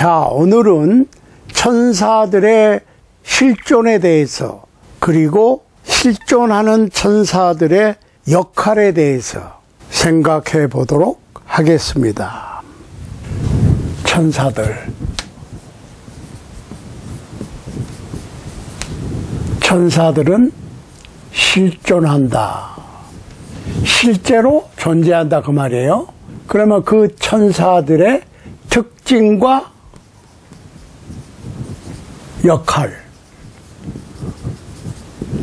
자, 오늘은 천사들의 실존에 대해서, 그리고 실존하는 천사들의 역할에 대해서 생각해 보도록 하겠습니다. 천사들은 실존한다. 실제로 존재한다 그 말이에요. 그러면 그 천사들의 특징과 역할.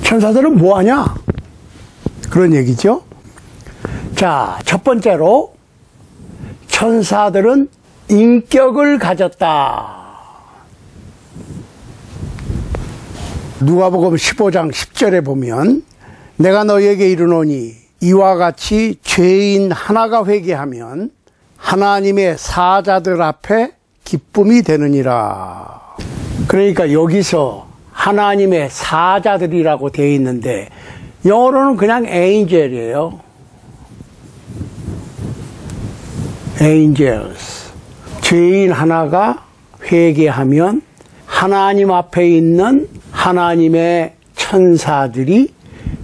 천사들은 뭐하냐? 그런 얘기죠. 자, 첫 번째로 천사들은 인격을 가졌다. 누가복음 15장 10절에 보면 내가 너희에게 이르노니 이와 같이 죄인 하나가 회개하면 하나님의 사자들 앞에 기쁨이 되느니라. 그러니까 여기서 하나님의 사자들이라고 되어 있는데 영어로는 그냥 angel이에요. angels. 죄인 하나가 회개하면 하나님 앞에 있는 하나님의 천사들이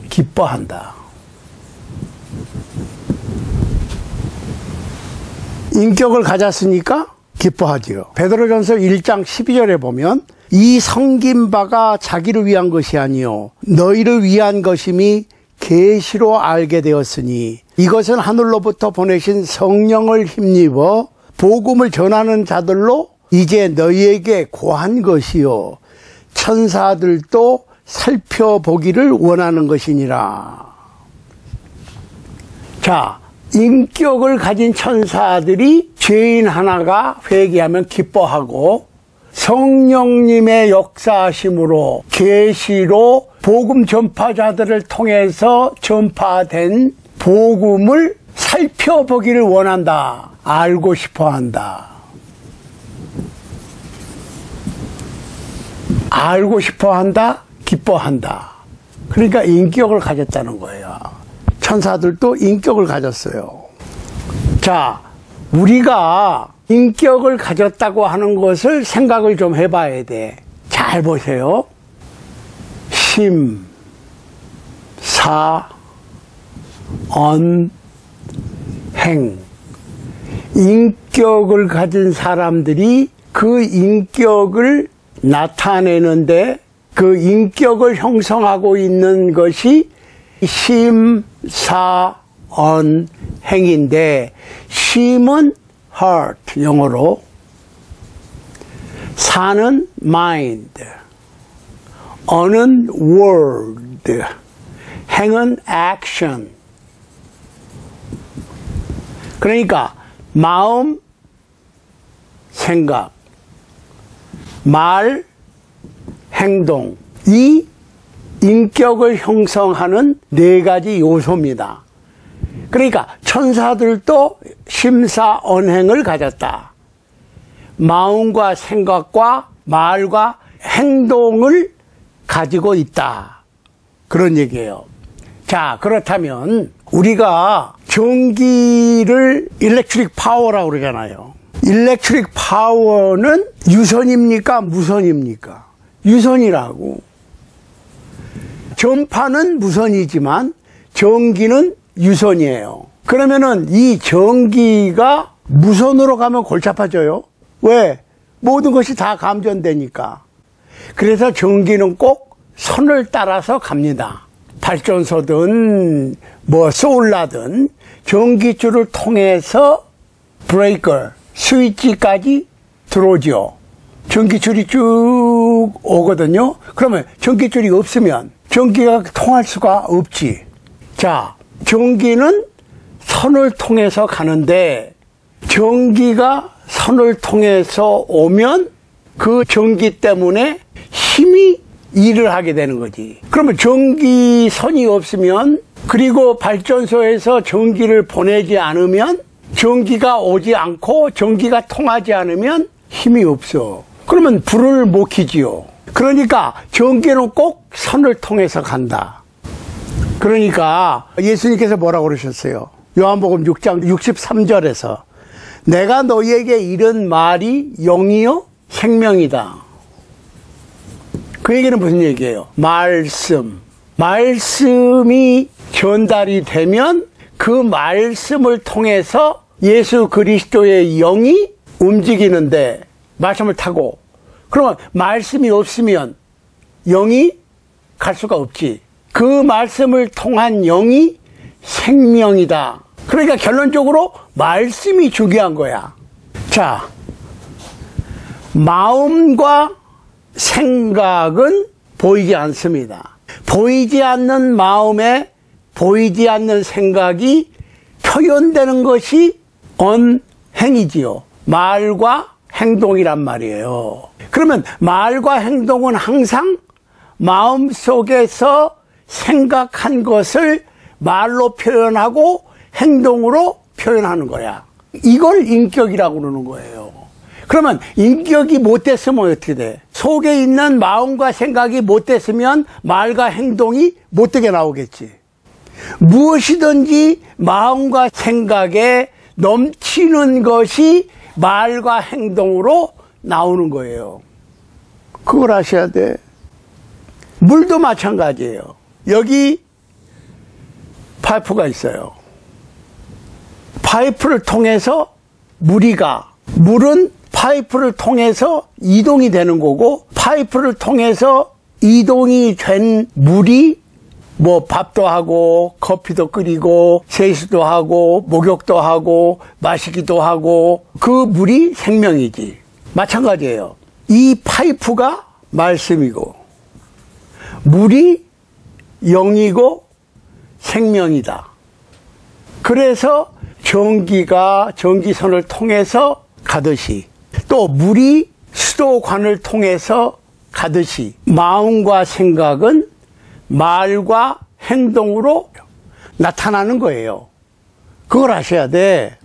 기뻐한다. 인격을 가졌으니까 기뻐하지요. 베드로전서 1장 12절에 보면 이 섬긴 바가 자기를 위한 것이 아니요 너희를 위한 것임이 계시로 알게 되었으니 이것은 하늘로부터 보내신 성령을 힘입어 복음을 전하는 자들로 이제 너희에게 고한 것이요 천사들도 살펴보기를 원하는 것이니라. 자, 인격을 가진 천사들이 죄인 하나가 회개하면 기뻐하고 성령님의 역사하심으로 계시로 복음 전파자들을 통해서 전파된 복음을 살펴보기를 원한다. 알고 싶어한다. 알고 싶어한다. 기뻐한다. 그러니까 인격을 가졌다는 거예요. 천사들도 인격을 가졌어요. 자, 우리가 인격을 가졌다고 하는 것을 생각을 좀 해봐야 돼. 잘 보세요. 심, 사, 언, 행. 인격을 가진 사람들이 그 인격을 나타내는데 그 인격을 형성하고 있는 것이 심, 사, 언, 행인데 심은 heart, 영어로 사는 mind, 언은 word, 행은 action. 그러니까 마음, 생각, 말, 행동, 이 인격을 형성하는 네 가지 요소입니다. 그러니까 천사들도 심사 언행을 가졌다. 마음과 생각과 말과 행동을 가지고 있다. 그런 얘기예요. 자, 그렇다면 우리가 전기를 일렉트릭 파워라고 그러잖아요. 일렉트릭 파워는 유선입니까? 무선입니까? 유선이라고. 전파는 무선이지만 전기는 유선이에요. 그러면은 이 전기가 무선으로 가면 골치 아파져요. 왜? 모든 것이 다 감전되니까. 그래서 전기는 꼭 선을 따라서 갑니다. 발전소든 뭐 소울라든 전기줄을 통해서 브레이커, 스위치까지 들어오죠. 전기줄이 쭉 오거든요. 그러면 전기줄이 없으면 전기가 통할 수가 없지. 자, 전기는 선을 통해서 가는데 전기가 선을 통해서 오면 그 전기 때문에 힘이 일을 하게 되는 거지. 그러면 전기선이 없으면, 그리고 발전소에서 전기를 보내지 않으면, 전기가 오지 않고 전기가 통하지 않으면 힘이 없어. 그러면 불을 못 켜지요. 그러니까 전기는 꼭 선을 통해서 간다. 그러니까 예수님께서 뭐라고 그러셨어요? 요한복음 6장 63절에서 내가 너희에게 이른 말이 영이요 생명이다. 그 얘기는 무슨 얘기예요? 말씀이 전달이 되면 그 말씀을 통해서 예수 그리스도의 영이 움직이는데, 말씀을 타고, 그러면 말씀이 없으면 영이 갈 수가 없지. 그 말씀을 통한 영이 생명이다. 그러니까 결론적으로 말씀이 중요한 거야. 자, 마음과 생각은 보이지 않습니다. 보이지 않는 마음에 보이지 않는 생각이 표현되는 것이 언행이지요. 말과 행동이란 말이에요. 그러면 말과 행동은 항상 마음속에서 생각한 것을 말로 표현하고 행동으로 표현하는 거야. 이걸 인격이라고 그러는 거예요. 그러면 인격이 못됐으면 어떻게 돼? 속에 있는 마음과 생각이 못됐으면 말과 행동이 못되게 나오겠지. 무엇이든지 마음과 생각에 넘치는 것이 말과 행동으로 나오는 거예요. 그걸 아셔야 돼. 물도 마찬가지예요. 여기 파이프가 있어요. 파이프를 통해서 물은 파이프를 통해서 이동이 되는 거고, 파이프를 통해서 이동이 된 물이 뭐 밥도 하고 커피도 끓이고 세수도 하고 목욕도 하고 마시기도 하고, 그 물이 생명이지. 마찬가지예요. 이 파이프가 말씀이고 물이 영이고 생명이다. 그래서 전기가 전기선을 통해서 가듯이, 또 물이 수도관을 통해서 가듯이, 마음과 생각은 말과 행동으로 나타나는 거예요. 그걸 아셔야 돼.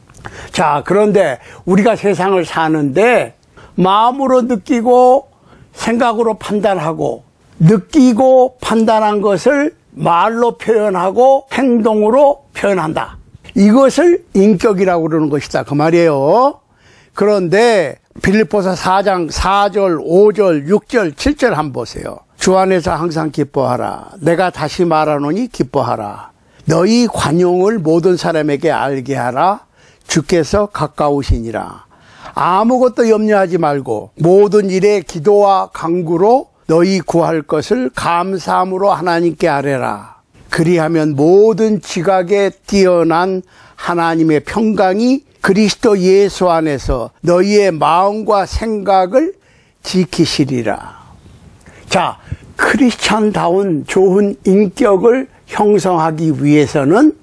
자, 그런데 우리가 세상을 사는데 마음으로 느끼고 생각으로 판단하고, 느끼고 판단한 것을 말로 표현하고 행동으로 표현한다. 이것을 인격이라고 그러는 것이다, 그 말이에요. 그런데 빌립보서 4장 4절, 5절, 6절, 7절 한번 보세요. 주 안에서 항상 기뻐하라. 내가 다시 말하노니 기뻐하라. 너희 관용을 모든 사람에게 알게 하라. 주께서 가까우시니라. 아무것도 염려하지 말고 모든 일에 기도와 간구로 너희 구할 것을 감사함으로 하나님께 아뢰라. 그리하면 모든 지각에 뛰어난 하나님의 평강이 그리스도 예수 안에서 너희의 마음과 생각을 지키시리라. 자, 크리스찬다운 좋은 인격을 형성하기 위해서는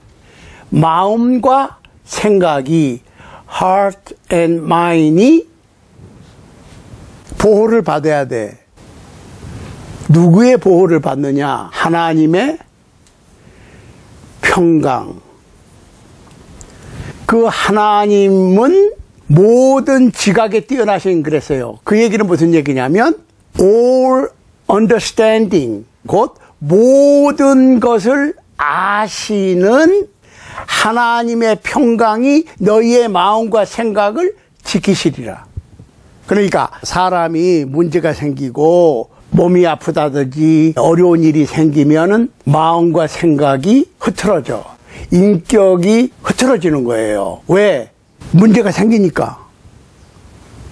마음과 생각이, heart and mind이 보호를 받아야 돼. 누구의 보호를 받느냐? 하나님의 평강. 그 하나님은 모든 지각에 뛰어나신, 그랬어요. 그 얘기는 무슨 얘기냐면 all understanding, 곧 모든 것을 아시는 하나님의 평강이 너희의 마음과 생각을 지키시리라. 그러니까 사람이 문제가 생기고 몸이 아프다든지 어려운 일이 생기면은 마음과 생각이 흐트러져. 인격이 흐트러지는 거예요. 왜? 문제가 생기니까.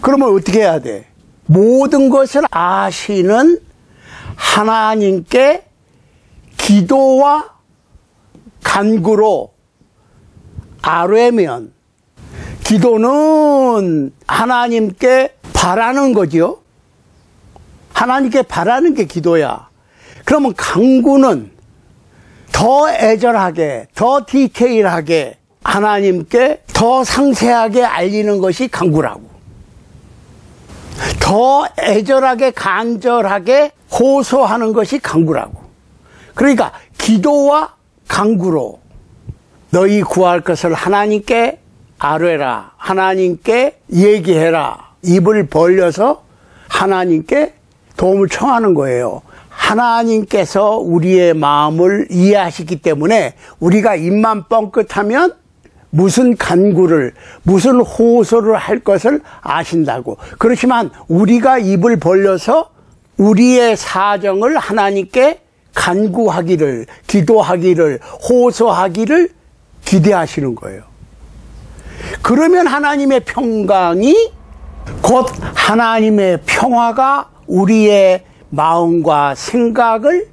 그러면 어떻게 해야 돼? 모든 것을 아시는 하나님께 기도와 간구로 아뢰면, 기도는 하나님께 바라는 거죠. 하나님께 바라는 게 기도야. 그러면 간구는 더 애절하게, 더 디테일하게 하나님께 더 상세하게 알리는 것이 간구라고. 더 애절하게, 간절하게 호소하는 것이 간구라고. 그러니까 기도와 간구로 너희 구할 것을 하나님께 아뢰라. 하나님께 얘기해라. 입을 벌려서 하나님께 도움을 청하는 거예요. 하나님께서 우리의 마음을 이해하시기 때문에 우리가 입만 뻥끗하면 무슨 간구를, 무슨 호소를 할 것을 아신다고. 그렇지만 우리가 입을 벌려서 우리의 사정을 하나님께 간구하기를, 기도하기를, 호소하기를 기대하시는 거예요. 그러면 하나님의 평강이 곧 하나님의 평화가 우리의 마음과 생각을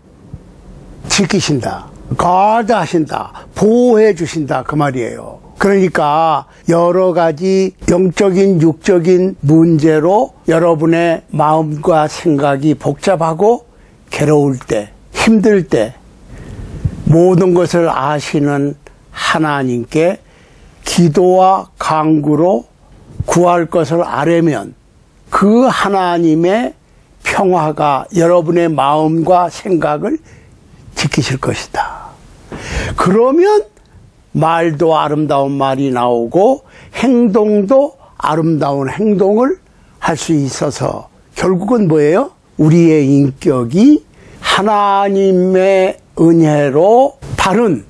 지키신다, 가드하신다, 보호해 주신다, 그 말이에요. 그러니까 여러 가지 영적인 육적인 문제로 여러분의 마음과 생각이 복잡하고 괴로울 때, 힘들 때 모든 것을 아시는 하나님께 기도와 간구로 구할 것을 아뢰면 그 하나님의 평화가 여러분의 마음과 생각을 지키실 것이다. 그러면 말도 아름다운 말이 나오고 행동도 아름다운 행동을 할 수 있어서 결국은 뭐예요? 우리의 인격이 하나님의 은혜로 바른,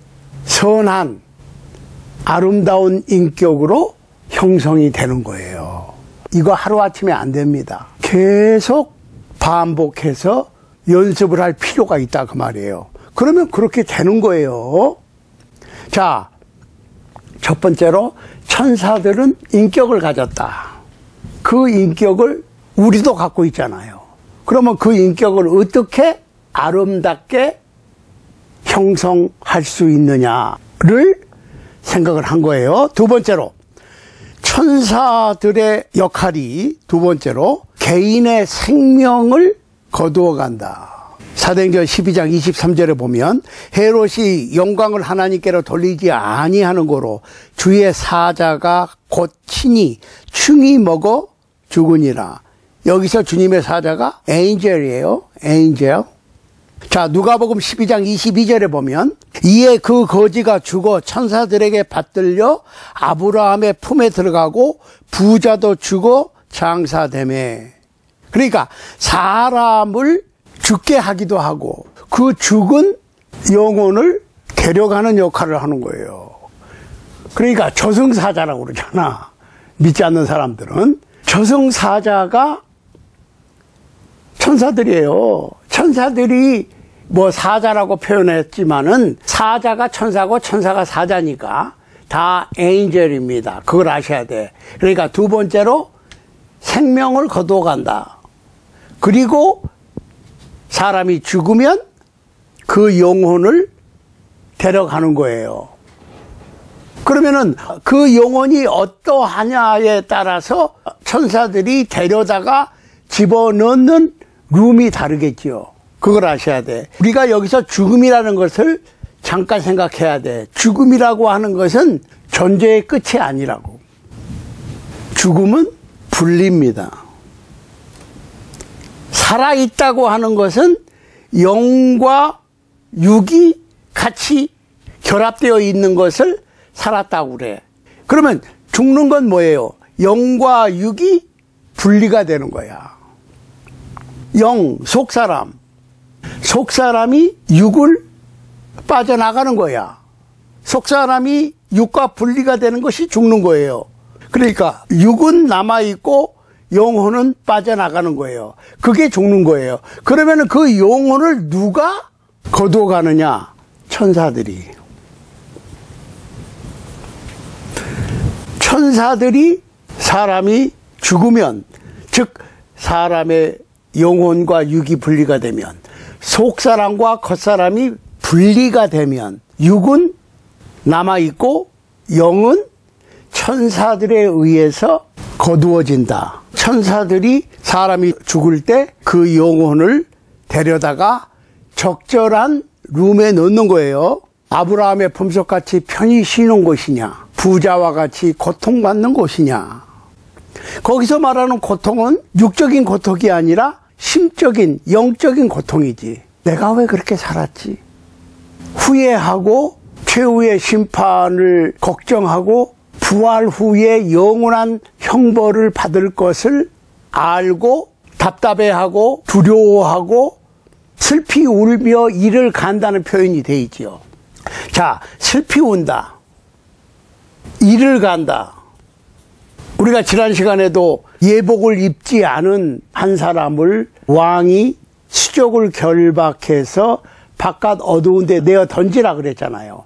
선한, 아름다운 인격으로 형성이 되는 거예요. 이거 하루아침에 안 됩니다. 계속 반복해서 연습을 할 필요가 있다, 그 말이에요. 그러면 그렇게 되는 거예요. 자, 첫 번째로 천사들은 인격을 가졌다. 그 인격을 우리도 갖고 있잖아요. 그러면 그 인격을 어떻게 아름답게 형성할 수 있느냐를 생각을 한 거예요. 두 번째로 천사들의 역할이 두 번째로 개인의 생명을 거두어 간다. 사도행전 12장 23절에 보면 헤롯이 영광을 하나님께로 돌리지 아니하는 고로 주의 사자가 곧 친히 충이 먹어 죽으니라. 여기서 주님의 사자가 엔젤이에요. 엔젤. 자, 누가복음 12장 22절에 보면 이에 그 거지가 죽어 천사들에게 받들려 아브라함의 품에 들어가고 부자도 죽어 장사되매. 그러니까 사람을 죽게 하기도 하고 그 죽은 영혼을 데려가는 역할을 하는 거예요. 그러니까 저승사자라고 그러잖아. 믿지 않는 사람들은. 저승사자가 천사들이에요. 천사들이 뭐 사자라고 표현했지만은 사자가 천사고 천사가 사자니까 다 엔젤입니다. 그걸 아셔야 돼. 그러니까 두 번째로 생명을 거두어 간다. 그리고 사람이 죽으면 그 영혼을 데려가는 거예요. 그러면은 그 영혼이 어떠하냐에 따라서 천사들이 데려다가 집어넣는 룸이 다르겠지요. 그걸 아셔야 돼. 우리가 여기서 죽음이라는 것을 잠깐 생각해야 돼. 죽음이라고 하는 것은 존재의 끝이 아니라고. 죽음은 분리입니다. 살아있다고 하는 것은 영과 육이 같이 결합되어 있는 것을 살았다고 그래. 그러면 죽는 건 뭐예요? 영과 육이 분리가 되는 거야. 영, 속사람. 속사람이 육을 빠져나가는 거야. 속사람이 육과 분리가 되는 것이 죽는 거예요. 그러니까 육은 남아있고 영혼은 빠져나가는 거예요. 그게 죽는 거예요. 그러면 그 영혼을 누가 거두어 가느냐? 천사들이. 천사들이 사람이 죽으면, 즉 사람의 영혼과 육이 분리가 되면, 속사람과 겉사람이 분리가 되면 육은 남아있고 영은 천사들에 의해서 거두어진다. 천사들이 사람이 죽을 때 그 영혼을 데려다가 적절한 룸에 넣는 거예요. 아브라함의 품속같이 편히 쉬는 곳이냐, 부자와 같이 고통받는 곳이냐. 거기서 말하는 고통은 육적인 고통이 아니라 심적인, 영적인 고통이지. 내가 왜 그렇게 살았지? 후회하고 최후의 심판을 걱정하고 부활 후에 영원한 형벌을 받을 것을 알고 답답해하고 두려워하고 슬피 울며 이를 간다는 표현이 되어 있지요. 자, 슬피 운다. 이를 간다. 우리가 지난 시간에도 예복을 입지 않은 한 사람을 왕이 수족을 결박해서 바깥 어두운 데 내어 던지라 그랬잖아요.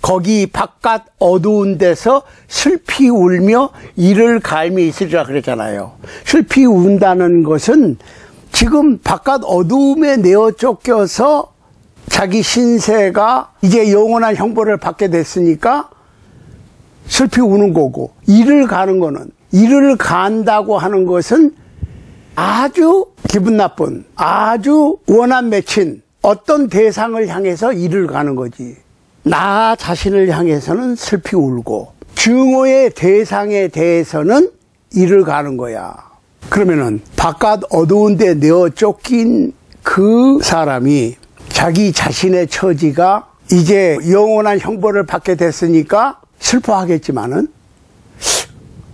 거기 바깥 어두운 데서 슬피 울며 이를 갈미 있으리라 그랬잖아요. 슬피 운다는 것은 지금 바깥 어두움에 내어 쫓겨서 자기 신세가 이제 영원한 형벌을 받게 됐으니까 슬피 우는 거고, 이를 가는 거는, 이를 간다고 하는 것은 아주 기분 나쁜, 아주 원한 맺힌 어떤 대상을 향해서 이를 가는 거지. 나 자신을 향해서는 슬피 울고 증오의 대상에 대해서는 이를 가는 거야. 그러면은 바깥 어두운 데 내어 쫓긴 그 사람이 자기 자신의 처지가 이제 영원한 형벌을 받게 됐으니까 슬퍼하겠지만은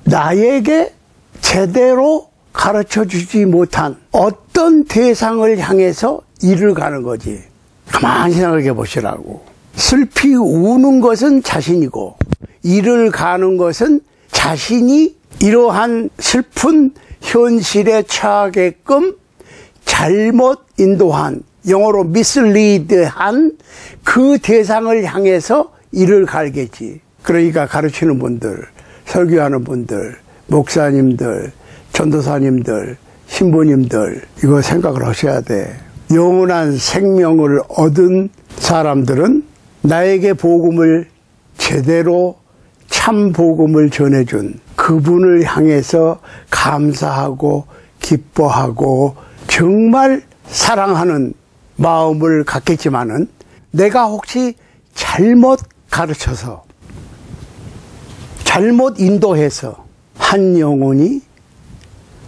나에게 제대로 가르쳐 주지 못한 어떤 대상을 향해서 이를 가는 거지. 가만히 생각해 보시라고. 슬피 우는 것은 자신이고 이를 가는 것은 자신이 이러한 슬픈 현실에 처하게끔 잘못 인도한, 영어로 mislead한 그 대상을 향해서 이를 갈겠지. 그러니까 가르치는 분들, 설교하는 분들, 목사님들, 전도사님들, 신부님들, 이거 생각을 하셔야 돼. 영원한 생명을 얻은 사람들은 나에게 복음을 제대로 참 복음을 전해준 그분을 향해서 감사하고 기뻐하고 정말 사랑하는 마음을 갖겠지만은 내가 혹시 잘못 가르쳐서 잘못 인도해서 한 영혼이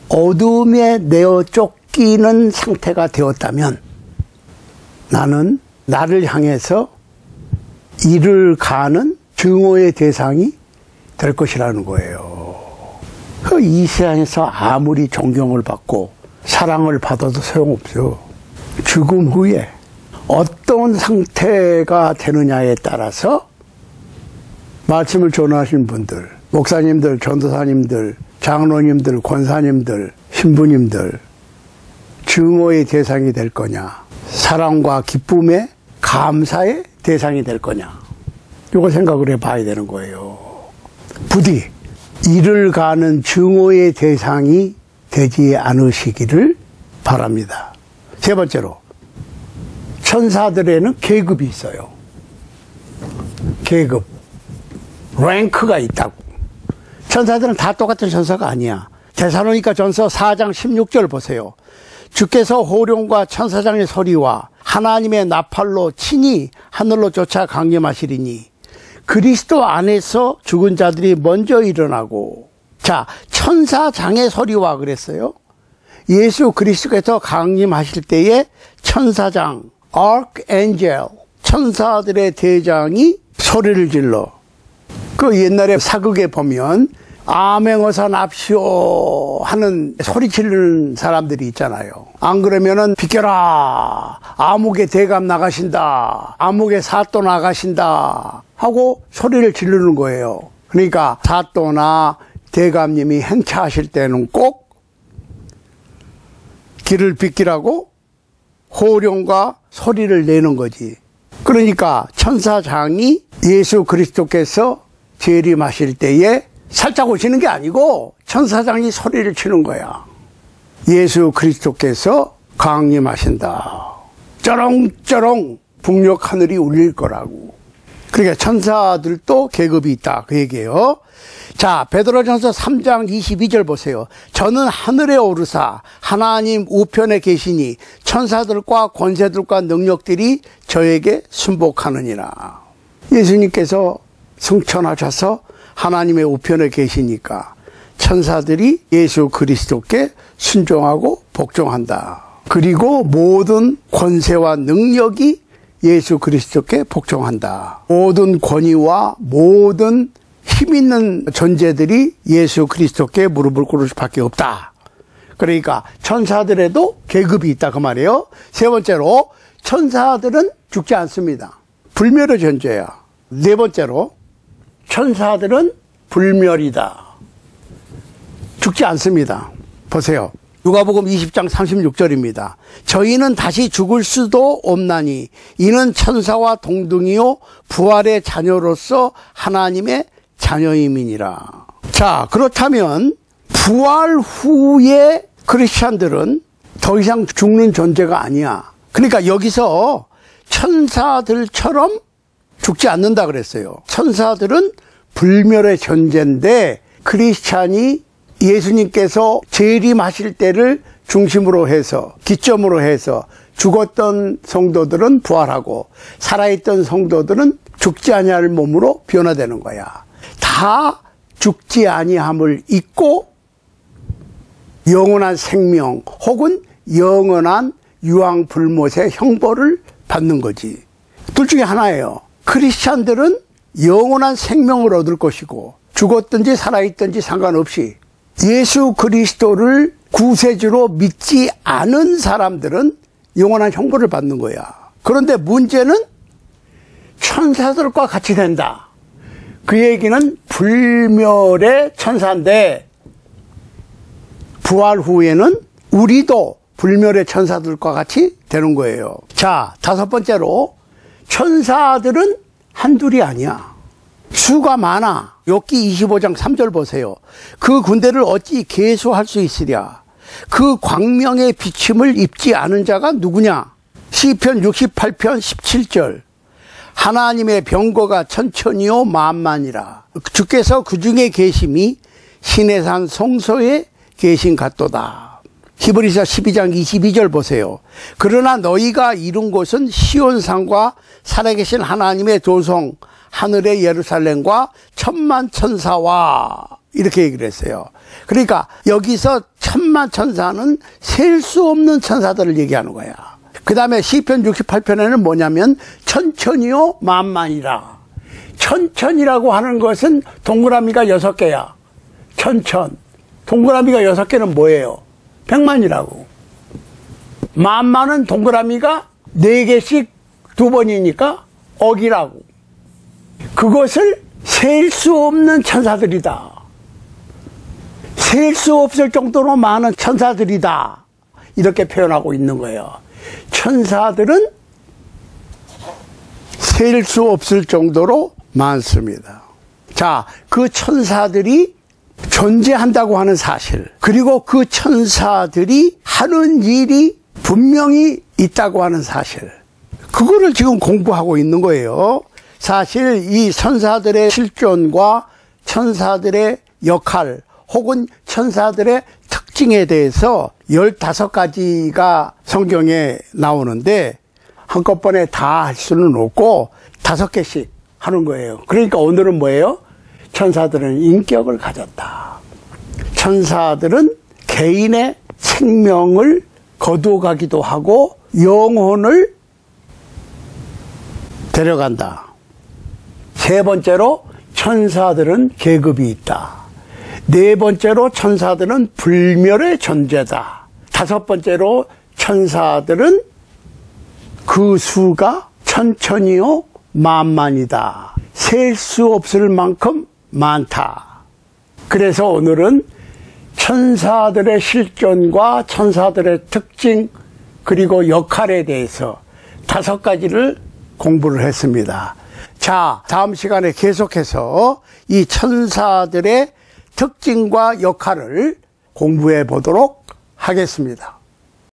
어둠에 내어 쫓기는 상태가 되었다면 나는 나를 향해서 이를 가는 증오의 대상이 될 것이라는 거예요. 이 세상에서 아무리 존경을 받고 사랑을 받아도 소용없죠. 죽음 후에 어떤 상태가 되느냐에 따라서 말씀을 전하신 분들, 목사님들, 전도사님들, 장로님들, 권사님들, 신부님들, 증오의 대상이 될 거냐, 사랑과 기쁨의 감사의 대상이 될 거냐, 이거 생각을 해봐야 되는 거예요. 부디 이를 가는 증오의 대상이 되지 않으시기를 바랍니다. 세 번째로, 천사들에는 계급이 있어요. 계급, 랭크가 있다고. 천사들은 다 똑같은 천사가 아니야. 데살로니가 전서 4장 16절 보세요. 주께서 호령과 천사장의 소리와 하나님의 나팔로 친히 하늘로 쫓아 강림하시리니 그리스도 안에서 죽은 자들이 먼저 일어나고. 자, 천사장의 소리와 그랬어요. 예수 그리스도께서 강림하실 때에 천사장, archangel, 천사들의 대장이 소리를 질러. 그 옛날에 사극에 보면 암행어사 납시오 하는 소리 지르는 사람들이 있잖아요. 안 그러면은 비켜라, 암흑의 대감 나가신다, 암흑의 사또 나가신다 하고 소리를 지르는 거예요. 그러니까 사또나 대감님이 행차하실 때는 꼭 길을 비키라고 호령과 소리를 내는 거지. 그러니까 천사장이 예수 그리스도께서 재림하실 때에 살짝 오시는 게 아니고 천사장이 소리를 치는 거야. 예수 그리스도께서 강림하신다. 쩌렁쩌렁 북녘 하늘이 울릴 거라고. 그러니까 천사들도 계급이 있다, 그 얘기예요. 자, 베드로전서 3장 22절 보세요. 저는 하늘에 오르사 하나님 우편에 계시니 천사들과 권세들과 능력들이 저에게 순복하느니라. 예수님께서 승천하셔서 하나님의 우편에 계시니까 천사들이 예수 그리스도께 순종하고 복종한다. 그리고 모든 권세와 능력이 예수 그리스도께 복종한다. 모든 권위와 모든 힘 있는 존재들이 예수 그리스도께 무릎을 꿇을 수밖에 없다. 그러니까 천사들에도 계급이 있다, 그 말이에요. 세 번째로, 천사들은 죽지 않습니다. 불멸의 존재야. 네 번째로, 천사들은 불멸이다. 죽지 않습니다. 보세요. 누가복음 20장 36절입니다. 저희는 다시 죽을 수도 없나니 이는 천사와 동등이요 부활의 자녀로서 하나님의 자녀임이니라. 자, 그렇다면 부활 후에 크리스찬들은 더 이상 죽는 존재가 아니야. 그러니까 여기서 천사들처럼 죽지 않는다 그랬어요. 천사들은 불멸의 존재인데 크리스찬이 예수님께서 재림하실 때를 중심으로 해서 기점으로 해서 죽었던 성도들은 부활하고 살아있던 성도들은 죽지 아니할 몸으로 변화되는 거야. 다 죽지 아니함을 잊고 영원한 생명 혹은 영원한 유황불못의 형벌을 받는 거지. 둘 중에 하나예요. 크리스찬들은 영원한 생명을 얻을 것이고 죽었든지 살아있든지 상관없이 예수 그리스도를 구세주로 믿지 않은 사람들은 영원한 형벌을 받는 거야. 그런데 문제는 천사들과 같이 된다. 그 얘기는 불멸의 천사인데 부활 후에는 우리도 불멸의 천사들과 같이 되는 거예요. 자, 다섯 번째로 천사들은 한둘이 아니야. 수가 많아. 욥기 25장 3절 보세요. 그 군대를 어찌 계수할 수 있으랴. 그 광명의 비침을 입지 않은 자가 누구냐. 시편 68편 17절. 하나님의 병거가 천천히요 만만이라. 주께서 그 중에 계심이 시내산 성소에 계신 같도다. 히브리서 12장 22절 보세요. 그러나 너희가 이룬 곳은 시온산과 살아계신 하나님의 도성 하늘의 예루살렘과 천만 천사와 이렇게 얘기를 했어요. 그러니까 여기서 천만 천사는 셀 수 없는 천사들을 얘기하는 거야. 그 다음에 시편 68편에는 뭐냐면 천천히요 만만이라. 천천이라고 하는 것은 동그라미가 6개야. 천천. 동그라미가 6개는 뭐예요? 백만이라고. 만만은 동그라미가 4개씩 2번이니까 억이라고. 그것을 셀 수 없는 천사들이다. 셀 수 없을 정도로 많은 천사들이다. 이렇게 표현하고 있는 거예요. 천사들은 셀 수 없을 정도로 많습니다. 자, 그 천사들이 존재한다고 하는 사실, 그리고 그 천사들이 하는 일이 분명히 있다고 하는 사실, 그거를 지금 공부하고 있는 거예요. 사실 이 천사들의 실존과 천사들의 역할 혹은 천사들의 특징에 대해서 15가지가 성경에 나오는데 한꺼번에 다 할 수는 없고 5개씩 하는 거예요. 그러니까 오늘은 뭐예요? 천사들은 인격을 가졌다. 천사들은 개인의 생명을 거두어가기도 하고 영혼을 데려간다. 세 번째로 천사들은 계급이 있다. 네 번째로 천사들은 불멸의 존재다. 다섯 번째로 천사들은 그 수가 천천히요 만만이다. 셀 수 없을 만큼 많다. 그래서 오늘은 천사들의 실존과 천사들의 특징 그리고 역할에 대해서 5가지를 공부를 했습니다. 자, 다음 시간에 계속해서 이 천사들의 특징과 역할을 공부해 보도록 하겠습니다.